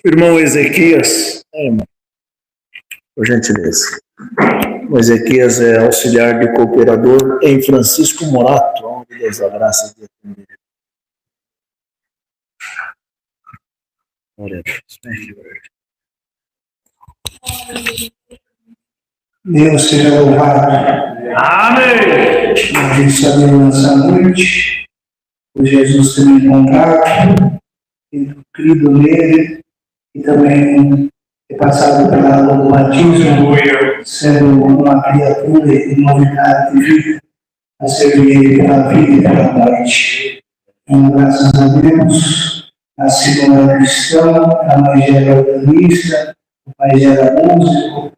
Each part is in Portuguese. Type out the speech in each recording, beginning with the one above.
Irmão Ezequias, por gentileza. O Ezequias é auxiliar de cooperador em Francisco Morato, onde Deus a graça de atender. Deus seja louvado. Amém. Nós sabemos nessa noite, por Jesus ter me encontrado, ter crido nele e também ter passado pela água do batismo, sendo uma criatura em novidade de vida, a servir ele pela vida e pela morte. Então, graças a Deus, nasci como era cristão, a mãe já era organista, o pai já era músico,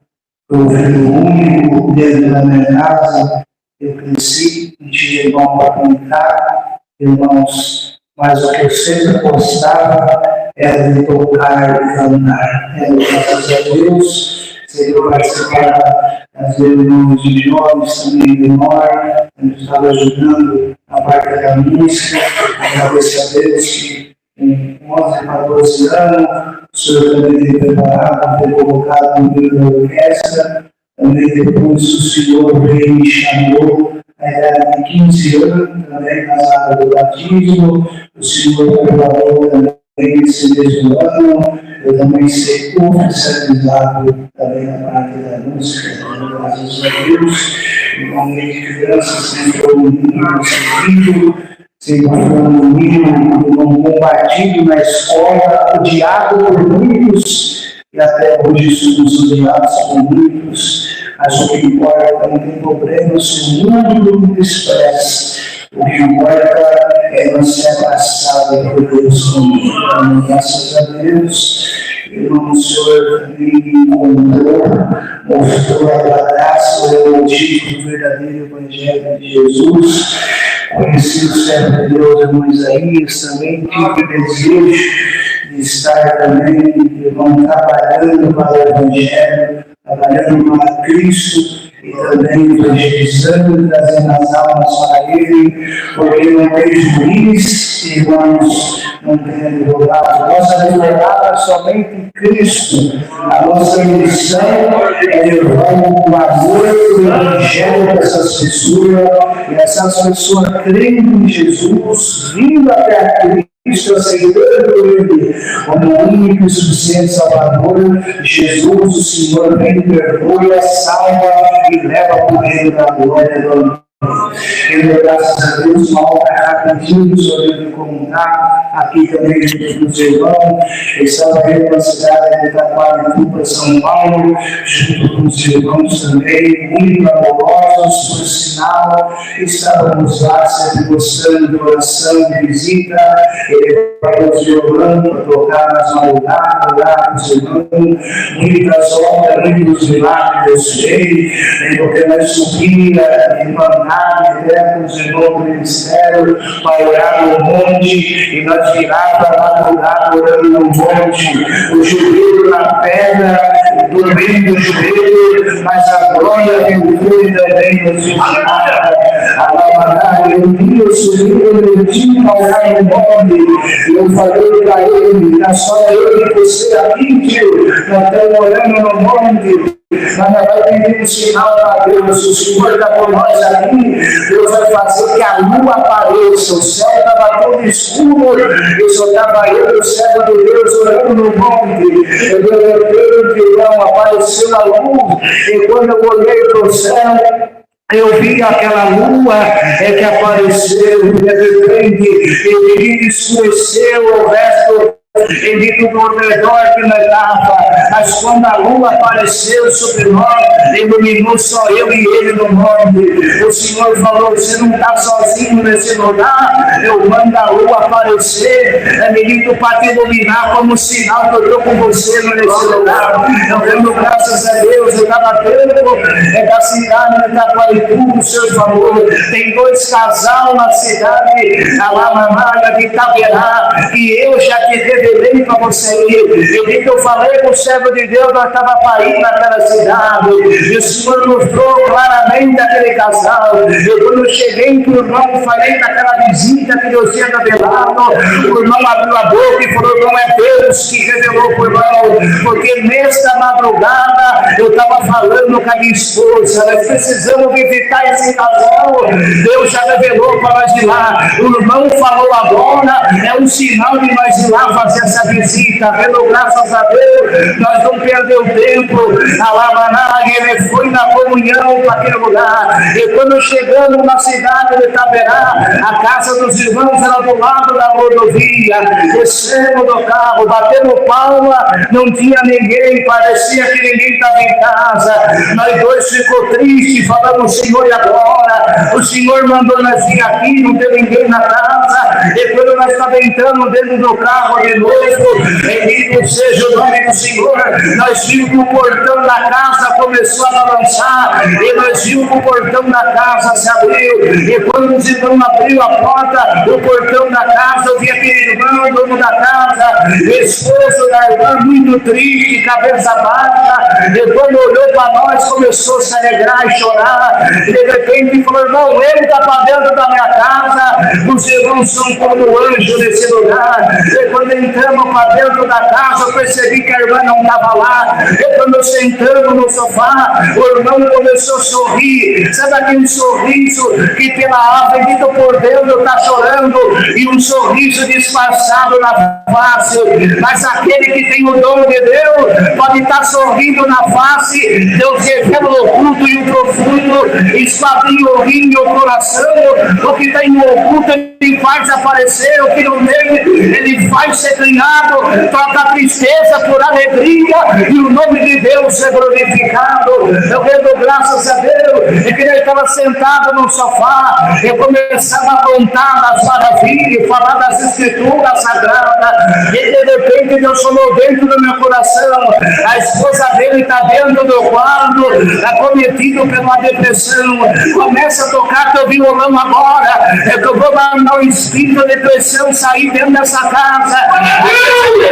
foi o filho único dentro da minha casa. Eu cresci, não tinha irmão para contar, irmãos, mas o que eu sempre gostava era de tocar e cantar. Graças a Deus, sempre participava das reuniões de jovens, também menor, eu estava ajudando a parte da música. Agradeço a Deus que em 11, 14 anos, o Senhor também tem preparado, tem colocado no meio da orquestra. Também depois o Senhor veio e me chamou na idade de 15 anos, também casado do batismo. O Senhor preparou também esse mesmo ano. Eu também ser oficializado também na parte da música, graças a Deus. Igualmente, crianças sempre foi um menino servido, sempre foi um menino combatido na escola, odiado por muitos, e até hoje somos odiados por muitos. Mas o que importa não tem problema se o mundo me despreza. O que importa é nós ser abraçado por Deus comigo. Graças a Deus, o Senhor me encontrou, mostrou a graça, o motivo do verdadeiro Evangelho de Jesus. Conheci o servo de Deus, irmão Isaías, também tive desejo de estar também, irmão, trabalhando para o Evangelho, trabalhando para Cristo e também evangelizando, trazendo as almas para Ele, porque não tem juiz, irmãos, não tem advogado. Nossa advogada é somente Cristo. A nossa missão é levar o amor do Evangelho para essas pessoas, e essas pessoas crendo em Jesus, vindo até a Cristo, aceitando Ele como o único e suficiente Salvador. Jesus, o Senhor, vem, perdoa, salva e leva por Ele da glória do amor. Eu, graças a Deus, uma obra rapidinho sobre contar aqui também junto dos irmãos. Estava eu na cidade de Itaquarituba, São Paulo, junto com os irmãos também, muito amorosos, por sinal. Estávamos lá sempre gostando de oração, de visita, para os violão, para tocar nas madrugadas, orar com os irmãos. Muitas obras, muitos milagres Deus fez, porque nós subia, irmandade, com os irmãos do ministério, para orar no monte, e nós virava lá orando no monte, o joelho na pedra, dormindo o joelho, mas a glória que foi também nos ensinava. Eu vi o Senhor, eu tinha orar no nome, eu falei para ele, é só eu e você aqui, tio, nós estamos orando no monte. Mas nós vamos pedir um sinal para Deus. O Senhor está por nós aqui. Deus vai fazer que a lua apareça. O céu estava todo escuro e só estava eu, o servo de Deus, orando no monte. Eu levantei que não apareceu a lua. E quando eu olhei para o céu, eu vi aquela lua que apareceu, de repente, ele escureceu o resto. Ele tudo ao redor que nós estava, mas quando a lua apareceu sobre nós, iluminou só eu e ele no monte. O Senhor falou: você não está sozinho nesse lugar, eu mando a lua aparecer, menino, para te iluminar como sinal que eu estou com você nesse lugar. Eu dando graças a Deus, eu estava tempo da cidade de Itaquarituba, o Senhor falou: tem 2 casais na cidade, na Lamamalha de Itaberá, que eu já te revelei para você. E que eu falei com o servo de Deus, nós estávamos para ir naquela cidade, e o Senhor mostrou claramente aquele casal. Eu, quando eu cheguei para o irmão, falei daquela visita que Deus tinha revelado, o irmão abriu a boca e falou: não é Deus que revelou porque nesta madrugada eu estava falando com a minha esposa, nós precisamos visitar esse casal. Deus já revelou para nós ir lá. O irmão falou agora, é um sinal de nós ir lá fazer essa visita. Pelo graças a Deus, nós não perdemos tempo. A Lamaná, ele foi na comunhão para aquele lugar. E quando chegamos na cidade de Itaberá, a casa dos irmãos era do lado da rodovia. Descemos do carro, batemos palma, não tinha ninguém, parecia que ninguém estava em casa. Nós dois ficou triste, falamos, Senhor, e agora? O Senhor mandou nós vir aqui, não tem ninguém na casa. E quando nós estávamos entrando dentro do carro de novo, bendito seja o nome do Senhor, nós vimos que o portão da casa começou a balançar, e nós vimos que o portão da casa se abriu. E quando os irmãos abriu a porta do portão da casa, eu vi aquele irmão, dono da casa, esposo da irmã, muito triste, cabeça baixa. E quando olhou para nós, começou a se alegrar e chorar. E de repente falou, irmão, ele está para dentro da minha casa, os irmãos são como anjo nesse lugar. E quando entramos para dentro da casa, eu percebi que a irmã não estava lá. E quando sentamos no sofá, o irmão começou a sorrir. Sabe aquele sorriso que pela bendito por Deus está chorando, e um sorriso disfarçado na face. Mas aquele que tem o dom de Deus pode estar sorrindo na face. Deus revela o oculto e o profundo, esquadrinha o rim e o coração. O que tem no oculto ele faz aparecer, o que não tem ele faz ser ganhado. Troca a tristeza por alegria e o nome de Deus é glorificado. Eu rendo graças a Deus. É que ele estava sentado no sofá, eu começava a contar das maravilhas, falar das escrituras sagradas, e de repente Deus falou dentro do meu coração, a esposa dele está dentro do quarto, acometido pela depressão. Começa a tocar teu violão agora, é que eu vou mandar um espírito de depressão sair dentro dessa casa.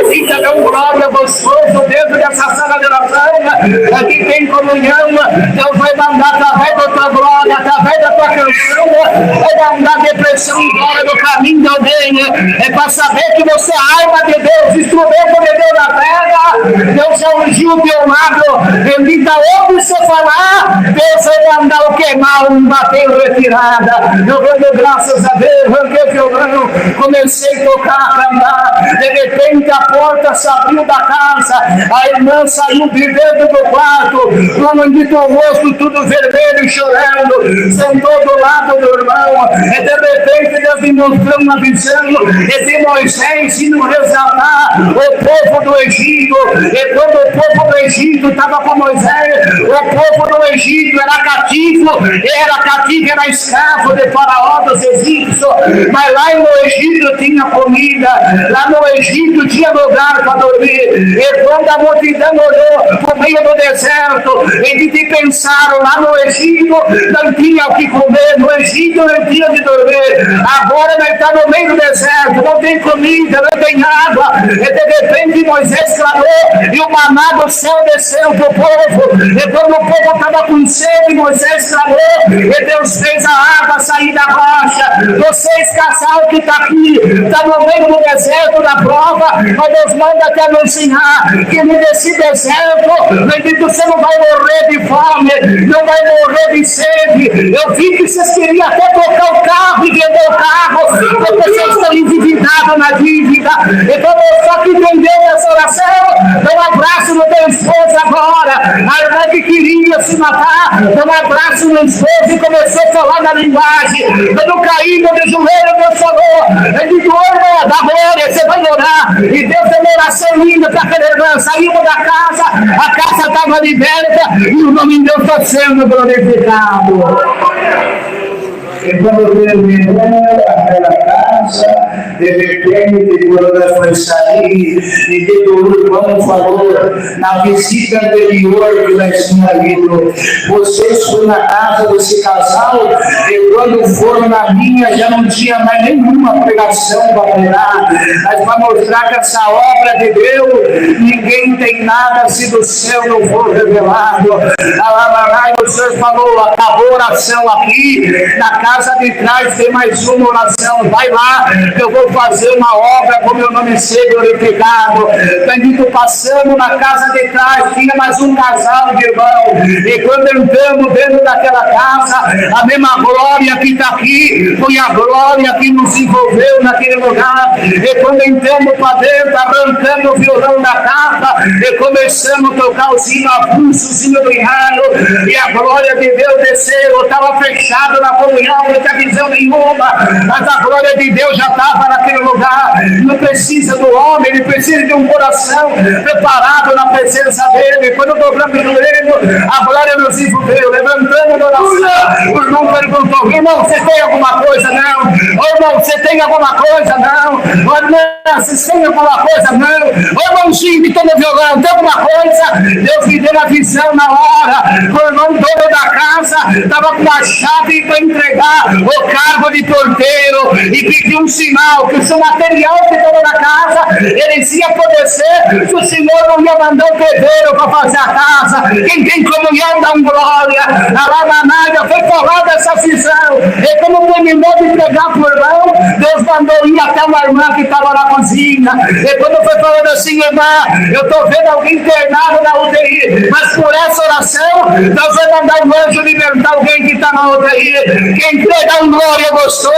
Fica dando glória gostoso dentro dessa sala de oração. Aqui tem comunhão, Deus vai mandar através da tua glória, através da tua canção, vai mandar depressão embora do caminho de alguém. É para saber que você é arma de Deus, instrumento de Deus na terra. Deus já ungiu o teu lado, bendita onde você falar, Deus vai mandar o queimar, um bater retirada. Eu dou graças a Deus, arranquei o violão, comecei a tocar, a cantar. De repente a porta se abriu da casa, a irmã saiu de dentro do quarto, com o bendito rosto tudo vermelho e chorando, sentou do lado do irmão. E de repente Deus me mostrou uma visão de Moisés indo resgatar o povo do Egito. E quando o povo do Egito estava com Moisés, o povo do Egito era cativo, era escravo de Faraó dos egípcios, mas lá no Egito tinha comida, lá no Egito tinha lugar para dormir. E quando a multidão olhou para o meio do deserto, eles pensaram, lá no Egito não tinha o que comer, no Egito não tinha o que dormir, agora nós estamos no meio do deserto, não tem comida, não tem água. E de repente Moisés clamou, e o maná do céu desceu para o povo. E quando o povo estava com sede, Moisés clamou, e Deus fez a água sair da rocha. Vocês, casal que está aqui, está no meio do deserto da prova, mas Deus manda te anunciar que nesse deserto, bendito, você não vai morrer de fome, não vai morrer de sede. Eu vi que vocês queriam até trocar o carro e vender o carro, porque vocês estão endividados na dívida. Então, só que entendeu essa oração, dá um abraço no teu esposo agora. A irmã que queria se matar, dá um abraço no esposo e começou a falar na linguagem. Quando caído de joelho, Deus falou, ele disse, olha, da glória, você vai orar. E Deus deu uma oração linda para aquela irmã. Saímos da casa, a casa estava liberta e o nome de Deus está sendo glorificado. E quando terminou aquela casa, de repente, quando ela foi sair, e o irmão falou, na visita anterior que nós tínhamos ido, vocês foram na casa desse casal, e quando foram na minha, já não tinha mais nenhuma pregação para pregar. Mas para mostrar que essa obra de Deus, ninguém tem nada se do céu não for revelado. O Senhor falou, acabou a oração aqui, na casa casa de trás tem mais uma oração. Vai lá, eu vou fazer uma obra com meu nome ser glorificado. Bendito, passamos na casa de trás, tinha mais um casal de irmão. E quando entramos dentro daquela casa, a mesma glória que está aqui, foi a glória que nos envolveu naquele lugar. E quando entramos para dentro, arrancando o violão da capa, e começamos a tocar o sino avulso, o sino do inhado, e a glória de Deus desceu. Eu estava fechado na comunhão, não tinha visão nenhuma, mas a glória de Deus já estava naquele lugar. Não precisa do homem, ele precisa de um coração preparado na presença dele. Quando dobramos o joelho, a glória nos envolveu, levantando a oração. O irmão perguntou: irmão, você tem alguma coisa? Não. Ô irmão, você tem alguma coisa? Não. Ô irmão, vocês têm alguma coisa? Não. Ô irmãozinho que está no violão, tem alguma coisa? Deus me deu a visão na hora. O irmão dono da casa estava com a chave para entregar o cargo de porteiro e pediu um sinal que o seu material que estava na casa, eles iam poder ser, se o Senhor não ia mandar o pedreiro para fazer a casa. Quem tem comunhão dá um glória. A Lamanada foi falada essa visão. E como terminou de entregar para o irmão, Deus mandou ir até uma irmã que estava na cozinha. E quando foi falando assim: irmã, eu estou vendo alguém internado na UTI, mas por essa oração, Deus vai mandar um anjo libertar alguém que está na UTI. Quem entrega um glória gostoso.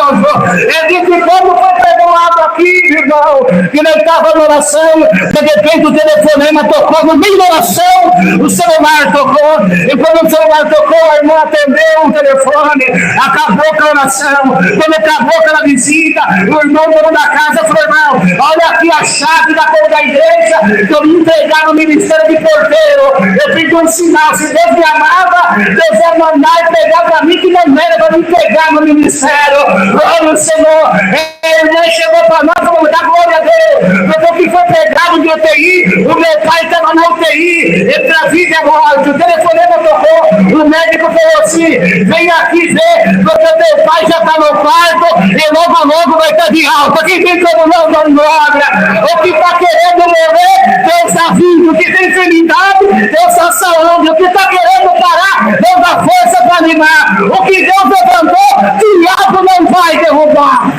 Ele disse: como foi perdoado aqui, irmão, que não estava na oração, de repente o telefonema tocou no meio da oração, o celular tocou, e quando o celular tocou, a irmã atendeu o telefone, acabou com a oração. Quando acabou com a visita, o irmão dono da casa falou: irmão, olha aqui a chave da igreja que eu me entregar no ministério de porteiro. Eu pedi um sinal, se Deus me amava, Deus ia mandar e pegar para mim, que não era para me pegar no ministério. Glória ao Senhor. A irmã chegou para nós e falou: dá glória a Deus, porque o que foi pregado de UTI, o meu pai estava na UTI, entre a vida e a morte. O telefonema tocou, o médico falou assim: vem aqui ver, porque teu pai já está no quarto e logo vai estar de alta. Quem tem como não dá glória? O que está querendo morrer, Deus está vindo. O que tem enfermidade, Deus está saúde. O que está querendo parar, Deus dá força para animar. O que Deus levantou, o diabo não vai derrubar.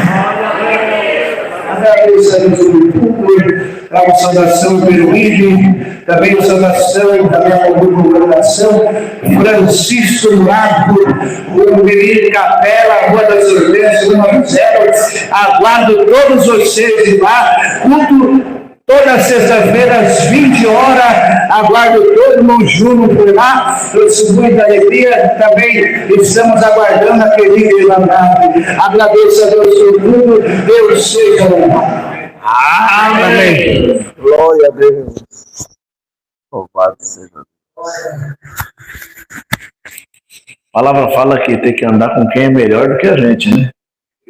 Agradecemos o público, a saudação pelo vídeo, também a saudação da congregação Francisco Lago, o menino Capela, Rua das Hortênsias, número 0. Aguardo todos vocês lá, culto toda sexta-feira às 20 horas, aguardo todo mundo junto por lá, trouxe muita alegria, também estamos aguardando a querida Irmandade. Agradeço a Deus por tudo, Deus seja louvado. Amém. Glória a Deus. Louvado seja Deus. A palavra fala que tem que andar com quem é melhor do que a gente, né?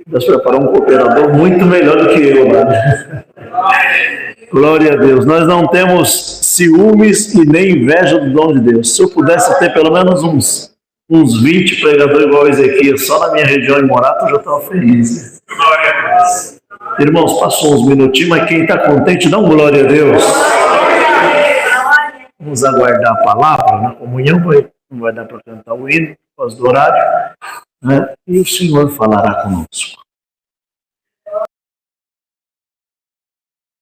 Deus preparou um cooperador muito melhor do que eu, né? Glória a Deus. Nós não temos ciúmes e nem inveja do dom de Deus. Se eu pudesse ter pelo menos uns 20 pregadores igual a Ezequias, só na minha região em Morato, eu já estava feliz. Glória a Deus. Irmãos, passou uns minutinhos, mas quem está contente, dá um glória a Deus. Vamos aguardar a palavra. Na comunhão não vai dar para cantar o hino, por causa do horário, né? E o Senhor falará conosco.